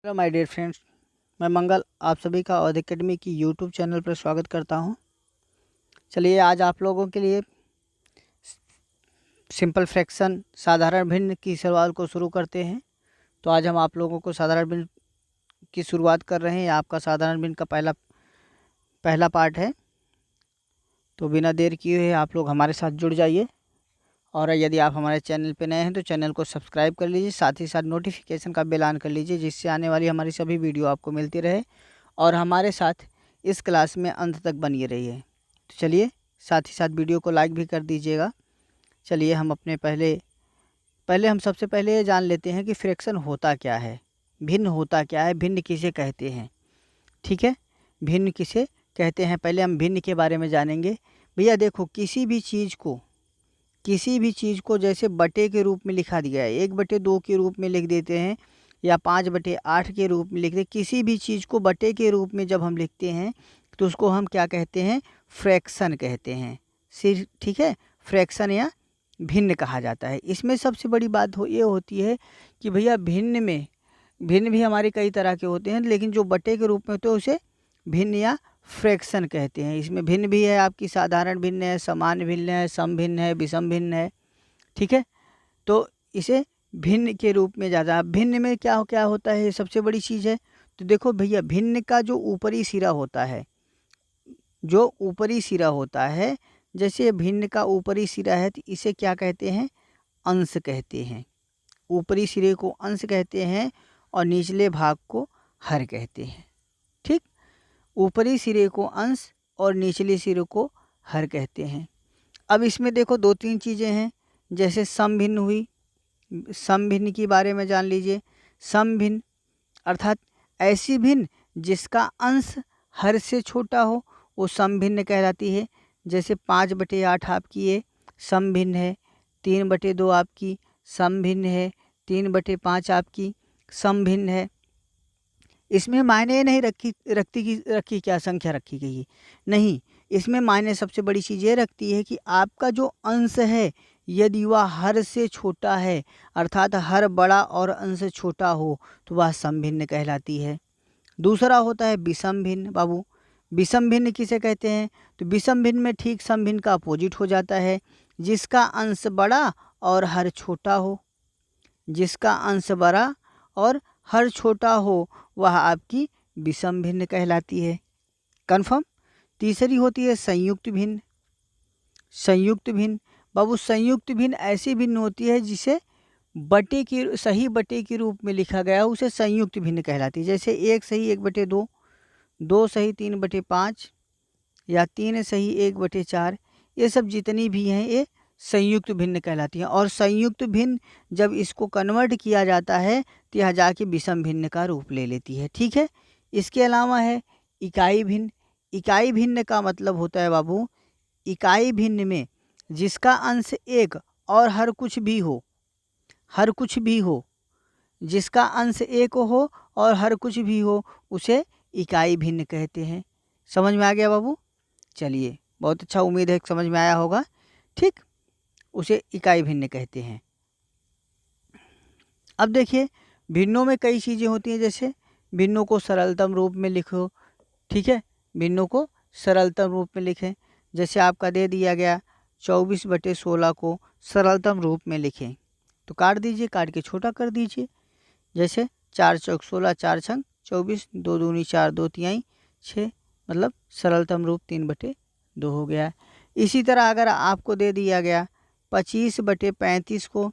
Hello my dear friends, मैं मंगल आप सभी का अवध एकेडमी की यूट्यूब चैनल पर स्वागत करता हूं। चलिए आज आप लोगों के लिए सिंपल फ्रैक्शन साधारण भिन्न की सवाल को शुरू करते हैं। तो आज हम आप लोगों को साधारण भिन्न की शुरुआत कर रहे हैं। आपका साधारण भिन्न का पहला पार्ट है। तो बिना देर किए हुए आप लोग हमारे साथ जुड़ जाइए, और यदि आप हमारे चैनल पर नए हैं तो चैनल को सब्सक्राइब कर लीजिए, साथ ही साथ नोटिफिकेशन का बेल ऑन कर लीजिए, जिससे आने वाली हमारी सभी वीडियो आपको मिलती रहे और हमारे साथ इस क्लास में अंत तक बनी रहिए। तो चलिए साथ ही साथ वीडियो को लाइक भी कर दीजिएगा। चलिए हम अपने पहले हम सबसे पहले ये जान लेते हैं कि फ्रैक्शन होता क्या है, भिन्न होता क्या है, भिन्न किसे कहते हैं। ठीक है, भिन्न किसे कहते हैं पहले हम भिन्न के बारे में जानेंगे। भैया देखो, किसी भी चीज़ को जैसे बटे के रूप में लिखा दिया है, 1/2 के रूप में लिख देते हैं या 5/8 के रूप में लिखते हैं। किसी भी चीज़ को बटे के रूप में जब हम लिखते हैं तो उसको हम क्या कहते हैं? फ्रैक्शन कहते हैं। सिर्फ ठीक है, फ्रैक्शन या भिन्न कहा जाता है। इसमें सबसे बड़ी बात ये होती है कि भैया भिन्न भी हमारे कई तरह के होते हैं, लेकिन जो बटे के रूप में होते हैं उसे भिन्न या फ्रैक्शन कहते हैं। इसमें भिन्न भी है, आपकी साधारण भिन्न है, सामान्य भिन्न है, सम भिन्न है, विषम भिन्न है। ठीक है, तो इसे भिन्न के रूप में ज़्यादा। भिन्न में क्या क्या होता है, ये सबसे बड़ी चीज़ है। तो देखो भैया, भिन्न का जो ऊपरी सिरा होता है, जैसे भिन्न का ऊपरी सिरा है तो इसे क्या कहते हैं? अंश कहते हैं। ऊपरी सिरे को अंश कहते हैं और निचले भाग को हर कहते हैं। ठीक, ऊपरी सिरे को अंश और निचले सिरे को हर कहते हैं। अब इसमें देखो 2-3 चीज़ें हैं। जैसे सम भिन्न हुई, सम भिन्न के बारे में जान लीजिए। सम भिन्न अर्थात ऐसी भिन्न जिसका अंश हर से छोटा हो, वो सम भिन्न कहलाती है। जैसे 5/8 आपकी ये सम भिन्न है, 3/2 आपकी सम भिन्न है, 3/5 आपकी सम भिन्न है। इसमें मायने नहीं रखी क्या संख्या रखी गई है, नहीं। इसमें मायने सबसे बड़ी चीज़ ये रखती है कि आपका जो अंश है, यदि वह हर से छोटा है, अर्थात हर बड़ा और अंश छोटा हो, तो वह सम भिन्न कहलाती है। दूसरा होता है विषम भिन्न। बाबू, विषम भिन्न किसे कहते हैं? तो विषम भिन्न में ठीक सम भिन्न का अपोजिट हो जाता है, जिसका अंश बड़ा और हर छोटा हो। जिसका अंश बड़ा और हर छोटा हो, वह आपकी विषम भिन्न कहलाती है। कन्फर्म। तीसरी होती है संयुक्त भिन्न। संयुक्त भिन्न बाबू, संयुक्त भिन्न ऐसी भिन्न होती है जिसे सही बटे के रूप में लिखा गया, उसे संयुक्त भिन्न कहलाती है। जैसे 1 सही 1/2, 2 सही 3/5 या 3 सही 1/4, ये सब जितनी भी हैं ये संयुक्त भिन्न कहलाती हैं। और संयुक्त भिन्न जब इसको कन्वर्ट किया जाता है तो यह जाके विषम भिन्न का रूप ले लेती है। ठीक है, इसके अलावा है इकाई भिन्न। इकाई भिन्न का मतलब होता है बाबू, इकाई भिन्न में जिसका अंश 1 और हर कुछ भी हो, जिसका अंश 1 हो और हर कुछ भी हो, उसे इकाई भिन्न कहते हैं। समझ में आ गया बाबू? चलिए, बहुत अच्छा, उम्मीद है समझ में आया होगा। ठीक, उसे इकाई भिन्न कहते हैं। अब देखिए, भिन्नों में कई चीज़ें होती हैं। जैसे भिन्नों को सरलतम रूप में लिखो। ठीक है, भिन्नों को सरलतम रूप में लिखें। जैसे आपका दे दिया गया 24/16 को सरलतम रूप में लिखें, तो काट दीजिए, काट के छोटा कर दीजिए। जैसे 4 चौक 16, 4 छंग 24, 2 दूनी 4, 2 तिहाई 6, मतलब सरलतम रूप 3/2 हो गया। इसी तरह अगर आपको दे दिया गया 25/35 को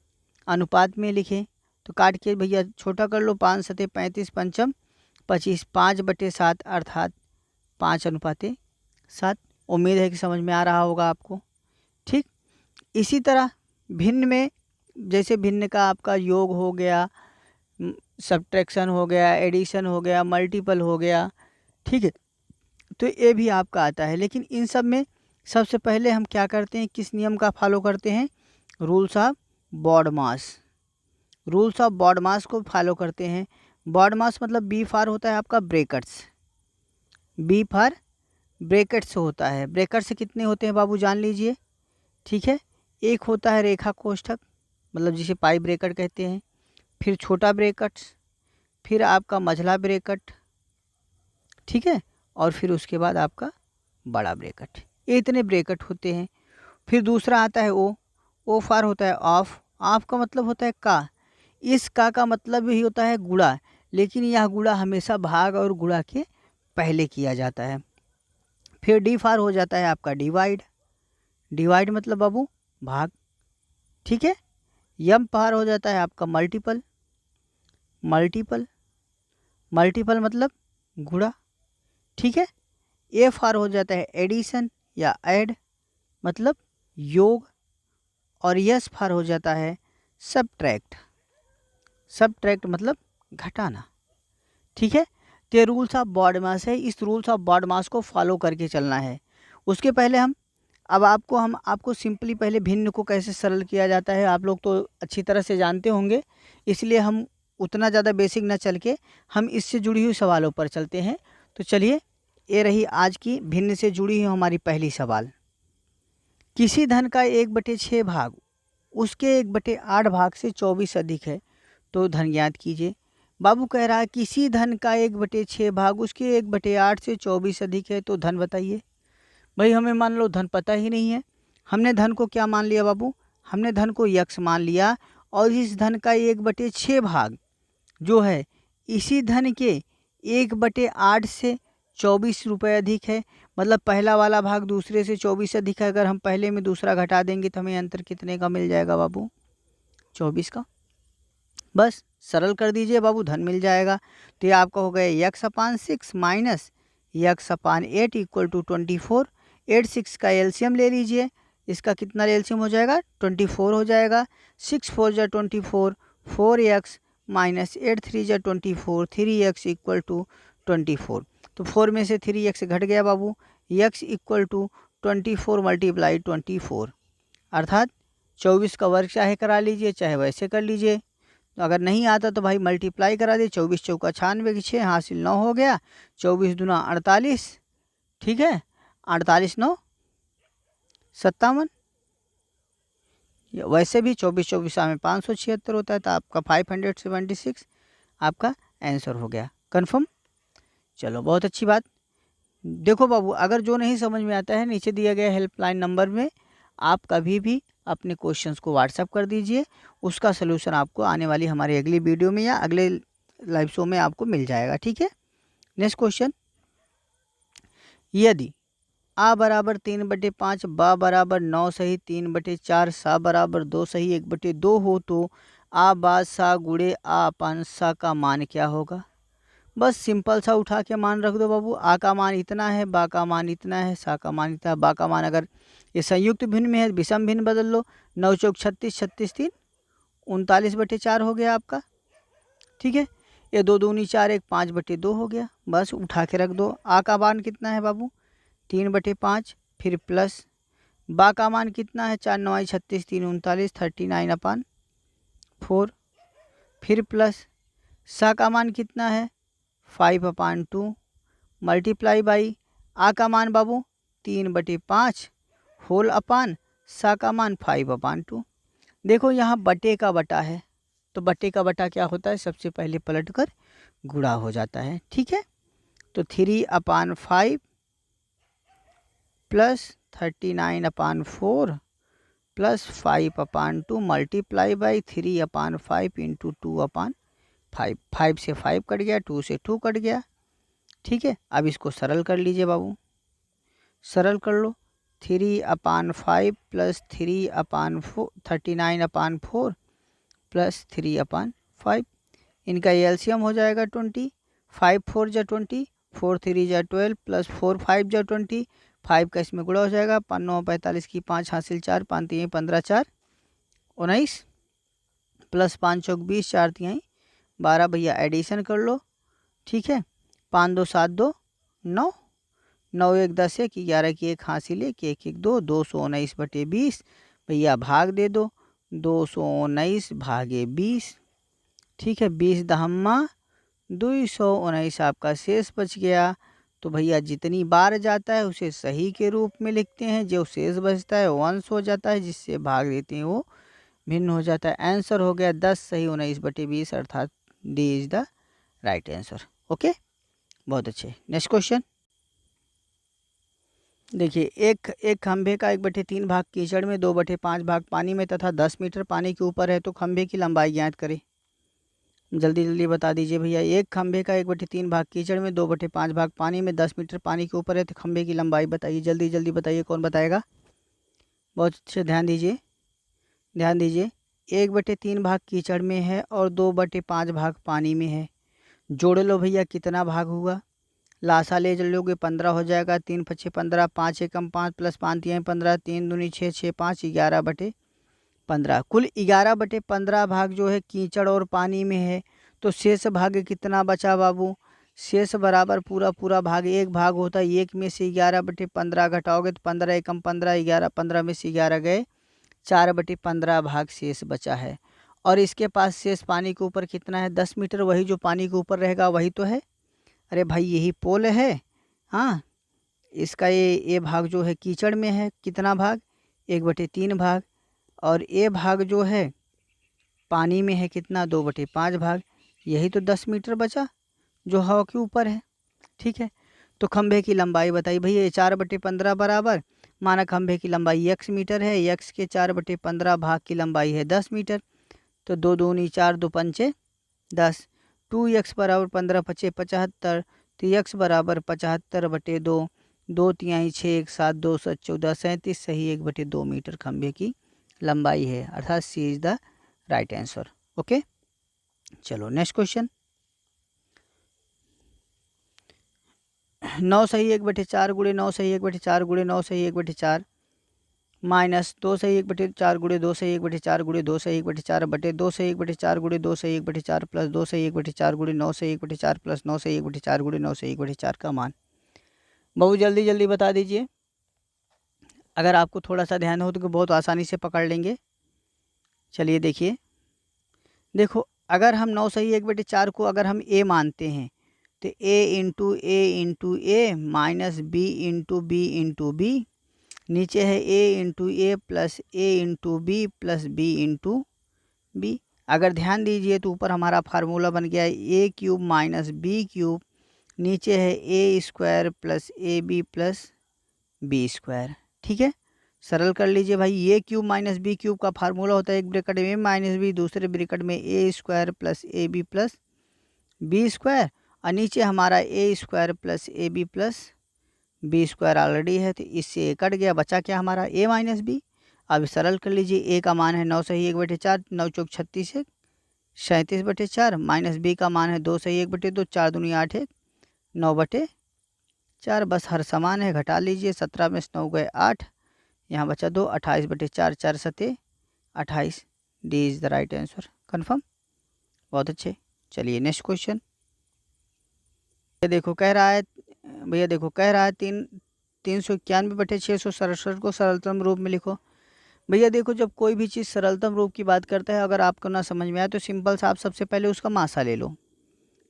अनुपात में लिखें, तो काट के भैया छोटा कर लो। 5 सते 35 पंचम 25, 5/7 अर्थात 5:7। उम्मीद है कि समझ में आ रहा होगा आपको। ठीक, इसी तरह भिन्न में जैसे भिन्न का आपका योग हो गया, सब्ट्रैक्शन हो गया, एडिशन हो गया, मल्टीपल हो गया। ठीक है, तो ये भी आपका आता है। लेकिन इन सब में सबसे पहले हम क्या करते हैं, किस नियम का फॉलो करते हैं? Rules of BODMAS. Rules of BODMAS को फॉलो करते हैं। बॉडमास मतलब बी फॉर होता है आपका ब्रैकेट्स, बी फॉर ब्रैकेट्स होता है। ब्रैकेट्स कितने होते हैं बाबू, जान लीजिए। ठीक है, एक होता है रेखा कोष्ठक, मतलब जिसे पाई ब्रैकेट कहते हैं। फिर छोटा ब्रैकेट्स, फिर आपका मझला ब्रैकेट, ठीक है, और फिर उसके बाद आपका बड़ा ब्रैकेट। ये इतने ब्रैकेट होते हैं। फिर दूसरा आता है ओ फार होता है ऑफ। ऑफ का मतलब होता है का। इस का मतलब भी होता है गुणा, लेकिन यह गुणा हमेशा भाग और गुणा के पहले किया जाता है। फिर डी फार हो जाता है आपका डिवाइड। डिवाइड मतलब बाबू भाग, ठीक है। यम पार हो जाता है आपका मल्टीपल। मल्टीपल मल्टीपल मतलब गुणा, ठीक है। ए फार हो जाता है एडिशन या ऐड मतलब योग। और यस फार हो जाता है सबट्रैक्ट। सबट्रैक्ट मतलब घटाना, ठीक है। तो ये रूल्स ऑफ बॉडमास है। इस रूल्स ऑफ बॉडमास को फॉलो करके चलना है। उसके पहले हम आपको सिंपली पहले भिन्न को कैसे सरल किया जाता है आप लोग तो अच्छी तरह से जानते होंगे, इसलिए हम उतना ज़्यादा बेसिक न चल के हम इससे जुड़ी हुई सवालों पर चलते हैं। तो चलिए, ये रही आज की भिन्न से जुड़ी हुई हमारी पहली सवाल। किसी धन का 1/6 भाग उसके 1/8 भाग से 24 अधिक है तो धन ज्ञात कीजिए। बाबू कह रहा है किसी धन का 1/6 भाग उसके 1/8 से 24 अधिक है तो धन बताइए। भाई हमें मान लो धन पता ही नहीं है। हमने धन को क्या मान लिया बाबू? हमने धन को यक्ष मान लिया। और इस धन का 1/6 भाग जो है इसी धन के 1/8 से 24 रुपये अधिक है। मतलब पहला वाला भाग दूसरे से 24 अधिक है। अगर हम पहले में दूसरा घटा देंगे तो हमें अंतर कितने का मिल जाएगा बाबू? 24 का। बस सरल कर दीजिए बाबू, धन मिल जाएगा। तो ये आपका हो गया x/6 minus x/8 equal to 24। 8 6 का एलसीएम ले लीजिए। इसका कितना एलसीएम हो जाएगा? 24 हो जाएगा। 6 4 जा 24, 4x माइनस 8 3 जा 24, 3x इक्वल टू 24। तो 4 में से 3x घट गया बाबू। x इक्वल टू 24 मल्टीप्लाई 24, अर्थात 24 का वर्ग चाहे करा लीजिए चाहे वैसे कर लीजिए। तो अगर नहीं आता तो भाई मल्टीप्लाई करा दे। 24 चौका 96 की 6 हासिल 9 हो गया। 24 दूना 48, ठीक है। 48 9 57। वैसे भी 24 24 में 576 होता है तो आपका 576 आपका आंसर हो गया। कंफर्म? चलो बहुत अच्छी बात। देखो बाबू, अगर जो नहीं समझ में आता है नीचे दिया गया हेल्पलाइन नंबर में आप कभी भी अपने क्वेश्चंस को व्हाट्सअप कर दीजिए। उसका सलूशन आपको आने वाली हमारी अगली वीडियो में या अगले लाइव शो में आपको मिल जाएगा, ठीक है। नेक्स्ट क्वेश्चन, यदि आ बराबर 3/5, बा बराबर 9 सही 3/4, सा बराबर 2 सही 1/2 हो तो आ बा सा गुड़े आ अपान सा का मान क्या होगा? बस सिंपल सा उठा के मान रख दो बाबू। आ का मान इतना है, बा का मान इतना है, सा का मान इतना है। बा का मान अगर ये संयुक्त भिन्न में है विषम भिन्न बदल लो। 9 चौक 36, 36 3 39/4 हो गया आपका, ठीक है। ये 2 दूनी 4 1 5/2 हो गया। बस उठा के रख दो। आ का मान कितना है बाबू? 3/5, फिर प्लस बा का मान कितना है? 4 9 36 3 39 39/4, फिर प्लस सा का मान कितना है? 5/2 मल्टीप्लाई बाई आ का मान बाबू 3/5 होल अपान सा का मान 5/2। देखो यहाँ बटे का बटा है तो बटे का बटा क्या होता है? सबसे पहले पलट कर गुणा हो जाता है, ठीक है। तो 3/5 plus 39/4 plus 5/2 multiply by 3/5 into 2/5। 5 से 5 कट गया, 2 से 2 कट गया, ठीक है। अब इसको सरल कर लीजिए बाबू, सरल कर लो। 3/5 प्लस 39/4 प्लस 3/5, इनका एलसीएम हो जाएगा 20। 5 4 जा 20, 4 3 जा 12 प्लस 4 5 जा 20। 5 का इसमें गुणा हो जाएगा। 5 9 45 की 5 हासिल 4, 5 3 15 4 19 प्लस 5 चौक 20 4 3 12। भैया एडिशन कर लो, ठीक है। 5 2 7 2 9, 9 1 10 1 11 की 1 हासिल 1 1 1 2 219/20। भैया भाग दे दो 219 भागे 20, ठीक है। 20 दहम्मा 219 आपका शेष बच गया। तो भैया जितनी बार जाता है उसे सही के रूप में लिखते हैं, जो शेष बचता है वो अंश हो जाता है, जिससे भाग देते हैं वो भिन्न हो जाता है। आंसर हो गया 10 सही 19/20, अर्थात D is the right answer. Okay, बहुत अच्छे। नेक्स्ट क्वेश्चन देखिए, एक खंभे का 1/3 भाग कीचड़ में, 2/5 भाग पानी में तथा 10 मीटर पानी के ऊपर है तो खंभे की लंबाई ज्ञात करें। जल्दी जल्दी बता दीजिए भैया। एक खंभे का 1/3 भाग कीचड़ में, 2/5 भाग पानी में, 10 मीटर पानी के ऊपर है तो खंभे की लंबाई बताइए। जल्दी जल्दी बताइए, कौन बताएगा? बहुत अच्छे, ध्यान दीजिए, ध्यान दीजिए। 1/3 भाग कीचड़ में है और 2/5 भाग पानी में है। जोड़ लो भैया, कितना भाग हुआ? लासा ले लोगे 15 हो जाएगा। 3 पच्छे 15, 5 एकम 5 प्लस 5 तिहाई 15, 3 दूनी 6, 6 5 11/15। कुल 11/15 भाग जो है कीचड़ और पानी में है। तो शेष भाग कितना बचा बाबू? शेष बराबर पूरा पूरा भाग एक भाग होता है। एक में से 11/15 घटाओगे तो 15 एकम 15, 11, 15 में से 11 गए, 4/15 भाग शेष बचा है। और इसके पास शेष पानी के ऊपर कितना है? 10 मीटर। वही जो पानी के ऊपर रहेगा वही तो है। अरे भाई, यही पोल है। हाँ, इसका ये भाग जो है कीचड़ में है, कितना भाग? 1/3 भाग। और ये भाग जो है पानी में है, कितना? 2/5 भाग। यही तो 10 मीटर बचा जो हवा के ऊपर है। ठीक है, तो खंभे की लंबाई बताइए भैया। ये 4/15 बराबर, माना खंभे की लंबाई x मीटर है, x के 4/15 भाग की लंबाई है 10 मीटर। तो 2 दूनी 4, 2 पंचे 10। 2x बराबर 15 पचे 75। तो x बराबर 75/2, 2 तिहाई 6, 1 7, 2 7 14 37, सही 1/2 मीटर खंभे की लंबाई है। अर्थात C is the right answer. Okay, चलो नेक्स्ट क्वेश्चन। 9 सही 1/4 गुणे 9 सही 1/4 गुणे 9 सही 1/4 माइनस 2 सही 1/4 गुणे 2 सही 1/4 गुणे 2 सही 1/4 बटे 2 सही 1/4 गुणे 2 सही 1/4 प्लस 2 सही 1/4 गुणे 9 सही 1/4 प्लस 9 सही 1/4 गुणे 9 सही 1/4 का मान। बहुत जल्दी जल्दी बता दीजिए। अगर आपको थोड़ा सा ध्यान हो तो बहुत आसानी से पकड़ लेंगे। चलिए देखिए, देखो, अगर हम 9 सही 1/4 को अगर हम a मानते हैं तो a माइनस b नीचे है a प्लस b। अगर ध्यान दीजिए तो ऊपर हमारा फार्मूला बन गया है a³ माइनस b³। नीचे है a² plus ab plus b²। ठीक है, सरल कर लीजिए भाई। a³ माइनस b³ का फार्मूला होता है एक ब्रैकेट में माइनस b, दूसरे ब्रैकेट में a² plus ab plus b²। और नीचे हमारा a² plus ab plus b² already है, तो इससे कट गया, बचा क्या हमारा? a minus B. अब सरल कर लीजिए। a का मान है 9 सही 1/4, 9 चौक 36 है 37/4, माइनस b का मान है 2 सही 1/2, 4 दूनी 8 है 9/4। बस हर समान है, घटा लीजिए। 17 में से 9 गए 8, यहाँ बचा 2, 28/4, 4 सते 28। D is the right answer. Confirm, बहुत अच्छे। चलिए नेक्स्ट क्वेश्चन। ये देखो कह रहा है भैया, देखो कह रहा है 391/667 को सरलतम रूप में लिखो। भैया देखो, जब कोई भी चीज़ सरलतम रूप की बात करता है, अगर आपको ना समझ में आए तो सिंपल सा आप सबसे पहले उसका मासा ले लो।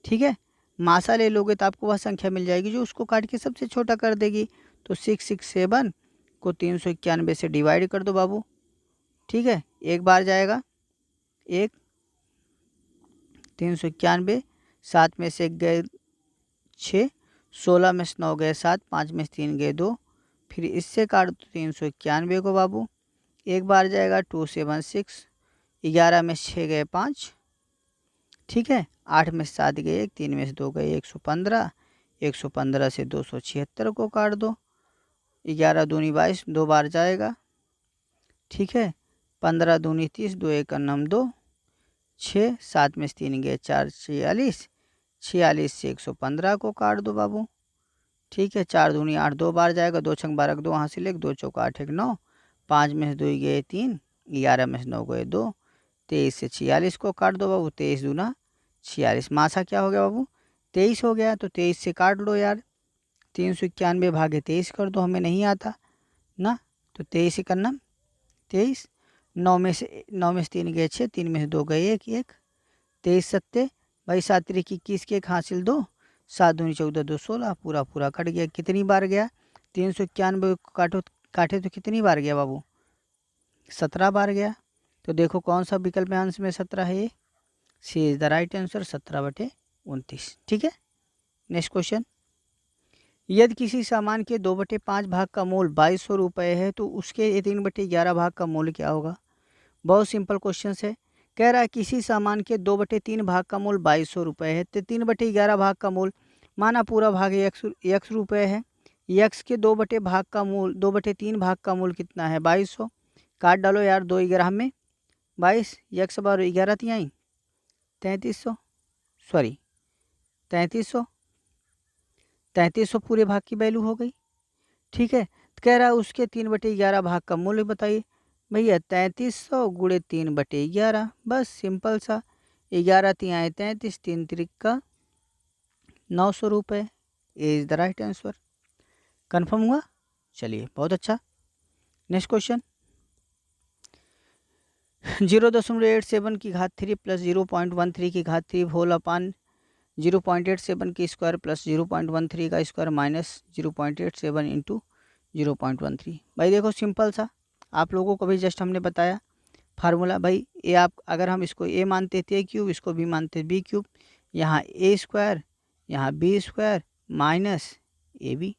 ठीक है, मासा ले लोगे तो आपको वह संख्या मिल जाएगी जो उसको काट के सबसे छोटा कर देगी। तो 667 को 391 से डिवाइड कर दो बाबू। ठीक है, एक बार जाएगा 1, 391, 7 में से 1 गए 6, 16 में से 9 गए 7, 5 में से 3 गए 2, फिर इससे काट दो 391 को बाबू। एक बार जाएगा 276, 11 में से 6 गए 5। ठीक है, 8 में से 7 गए 1, 3 में से 2 गए 115, 115 से 276 को काट दो। 11 दूनी 22, 2 बार जाएगा। ठीक है, 15 दूनी 30, 2 1 9 2, 6, 7 में से 3 गए 4, 46, 46 से 115 को काट दो बाबू। ठीक है, 4 दूनी 8, 2 बार जाएगा। 2 छंग 12, 2 हासिल 1, 2 चौक 8 1 9, 5 में से 2 गए 3, 11 में से 9 गए 2, 23 से 46 को काट दो बाबू। 23 दूना 46, मासा क्या हो गया बाबू? 23 हो गया। तो 23 से काट लो यार, 391 भागे 23 कर दो, हमें नहीं आता ना। तो 23 ही करना, 23। 9 में से 3 गए 6, 3 में से 2 गए 1 1, 23 सत्ते भाई 7 3 21 के 1 हासिल 2, 7 दूनी 14, 2 16, पूरा पूरा कट गया। कितनी बार गया? 391 को काटे तो कितनी बार गया बाबू? 17 बार गया। तो देखो कौन सा विकल्प में अंश में 17 है? ये सी इज द राइट आंसर, 17/17। 29। ठीक है, नेक्स्ट क्वेश्चन, यदि किसी सामान के 2/5 भाग का मूल 2200 रुपये है तो उसके 3/11 भाग का मूल्य क्या होगा। बहुत सिंपल क्वेश्चन है। कह रहा है किसी सामान के 2/3 भाग का मूल 2200 रुपये है तो 3/11 भाग का मूल, माना पूरा भाग यक्स रुपये है, यक्स के 2/3 भाग का मूल कितना है 2200। काट डालो यार, 2 11 में 22, यक्स बार 11 तिहाई 3300, सॉरी 3300, 3300 पूरे भाग की वैल्यू हो गई। ठीक है, तो कह रहा है उसके 3/11 भाग का मूल्य बताइए। भैया 3300 गुणे 3/11, बस सिंपल सा, 11 तिहाई 33, 3 तिरिक्का 900 रुपये is the right answer. Confirm हुआ, चलिए बहुत अच्छा। नेक्स्ट क्वेश्चन, 0.87 की घात 3 प्लस 0.13 की घात 3 होल अपान 0.87 की स्क्वायर प्लस 0.13 का स्क्वायर माइनस 0.87 इंटू 0.13। भाई देखो सिंपल सा, आप लोगों को भी जस्ट हमने बताया फार्मूला। भाई ए, आप अगर हम इसको ए मानते थे क्यूब, इसको भी मानते बी क्यूब, यहाँ ए स्क्वायर यहाँ b square minus a b,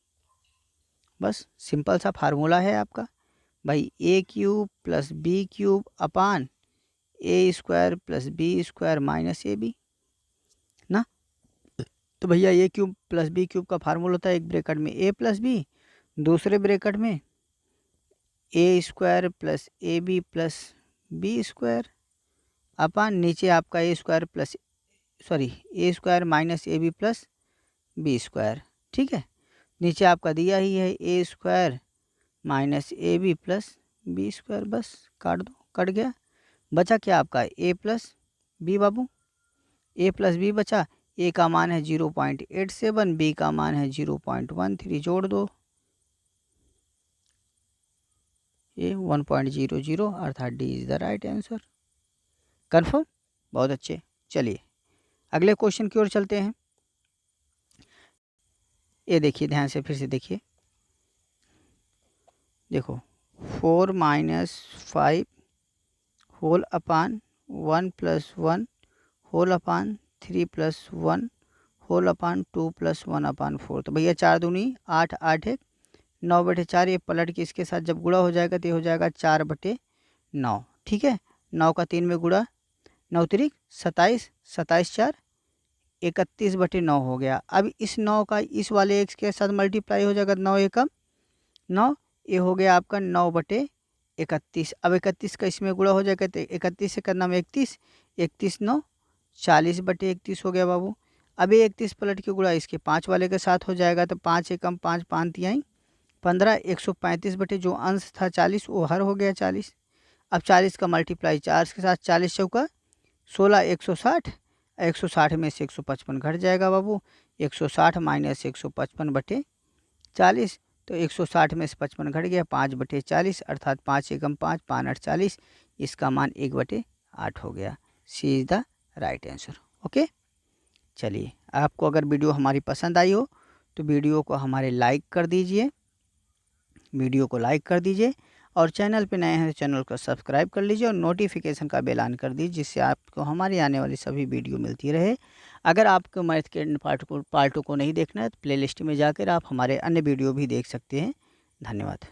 बस सिंपल सा फार्मूला है आपका। भाई a cube plus b cube upon a square plus b square minus a b ना। तो भैया a cube plus b cube का फार्मूला होता है एक ब्रैकेट में ए प्लस बी, दूसरे ब्रैकेट में a square plus a b plus b square upon नीचे आपका a square plus a square minus a b plus b square. ठीक है, नीचे आपका दिया ही है a square minus a b plus b square, बस काट दो, कट गया। बचा क्या आपका ए प्लस बी बाबू, ए प्लस बी बचा, ए का मान है 0.87, बी का मान है 0.13, जोड़ दो ये 1.00 अर्थात D is the right answer. Confirm, बहुत अच्छे। चलिए अगले क्वेश्चन की ओर चलते हैं। ये देखिए ध्यान से, फिर से देखिए, देखो 4 - 5 whole upon 1 + 1 whole upon 3 + 1 whole upon 2 + 1 upon 4। तो भैया 4 दूनी 8, 8 1 9/4, ये पलट के इसके साथ जब गुणा हो जाएगा तो ये हो जाएगा 4/9। ठीक है, 9 का 3 में गुणा, 9 तिरिक 27, 27 4 31/9 हो गया। अब इस 9 का इस वाले एक्स के साथ मल्टीप्लाई हो जाएगा, 9 एकम 9, ये हो गया आपका 9/31। अब 31 का इसमें गुणा हो जाएगा तो 31 से करना में 31, 31 9 40/31 हो गया बाबू। अब ये 31 पलट के गुणा इसके 5 वाले के साथ हो जाएगा तो 5 एकम 5, 5 तिहाई 15, 135 बटे जो अंश था 40 वो हर हो गया 40। अब 40 का मल्टीप्लाई 4 के साथ, 40 चौका 16, 160, 160 में से 155 घट जाएगा बाबू, 160 माइनस 155/40, तो 160 में से 55 घट गया, 5/40 अर्थात 5 एकम 5, 5 8 40, इसका मान 1/8 हो गया। C is the right answer. Okay, चलिए आपको अगर वीडियो हमारी पसंद आई हो तो वीडियो को हमारे लाइक कर दीजिए, वीडियो को लाइक कर दीजिए, और चैनल पे नए हैं तो चैनल को सब्सक्राइब कर लीजिए और नोटिफिकेशन का बेल ऑन कर दीजिए, जिससे आपको हमारी आने वाली सभी वीडियो मिलती रहे। अगर आपको मैथ के पार्टों को नहीं देखना है तो प्लेलिस्ट में जाकर आप हमारे अन्य वीडियो भी देख सकते हैं। धन्यवाद।